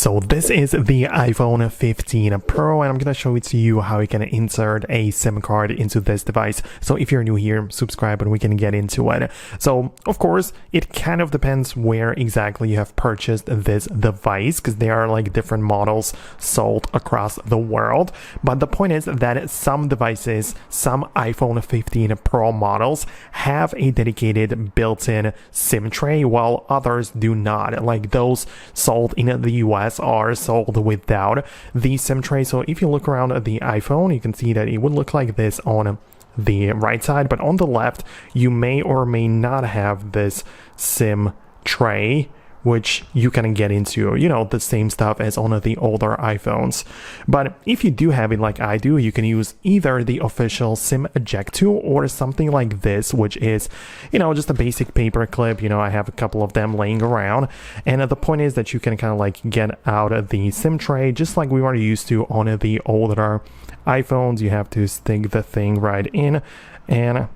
So this is the iPhone 15 Pro, and I'm gonna show it to you how you can insert a SIM card into this device. So if you're new here, subscribe and we can get into it. So of course, it kind of depends where exactly you have purchased this device, because there are like different models sold across the world. But the point is that some devices, some iPhone 15 Pro models have a dedicated built-in SIM tray, while others do not. Like those sold in the US are sold without the SIM tray. So if you look around at the iPhone, you can see that it would look like this on the right side, but on the left you may or may not have this SIM tray, which you can get into, you know, the same stuff as on the older iPhones. But if you do have it like I do, you can use either the official SIM eject tool or something like this, which is, you know, just a basic paper clip. You know, I have a couple of them laying around. And the point is that you can kind of like get out of the SIM tray, just like we were used to on the older iPhones. You have to stick the thing right in and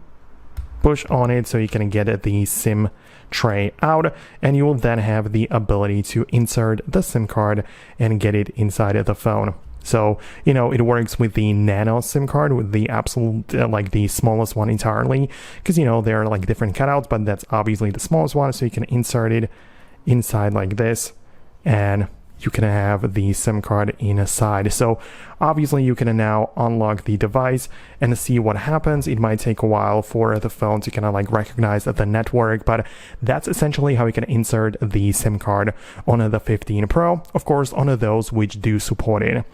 push on it so you can get the SIM tray out, and you will then have the ability to insert the SIM card and get it inside of the phone. So, you know, it works with the nano SIM card, with the absolute, like the smallest one entirely, because, you know, there are like different cutouts, but that's obviously the smallest one. So you can insert it inside like this, and you can have the SIM card inside. So obviously you can now unlock the device and see what happens. It might take a while for the phone to kind of like recognize the network, but that's essentially how you can insert the SIM card on the 15 Pro, of course, on those which do support it.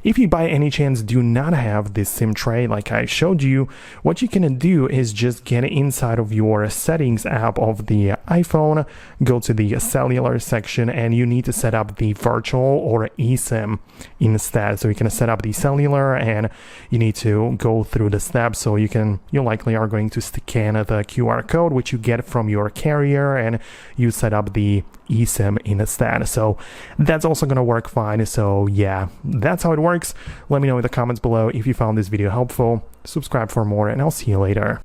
If you by any chance do not have this SIM tray like I showed you, what you can do is just get inside of your settings app of the iPhone, go to the cellular section, and you need to set up the virtual or eSIM instead. So you can set up the cellular, and you need to go through the steps. So you likely are going to scan the QR code which you get from your carrier, and you set up the eSIM instead. So that's also going to work fine. So yeah, that's how it works. Let me know in the comments below if you found this video helpful. Subscribe for more, and I'll see you later.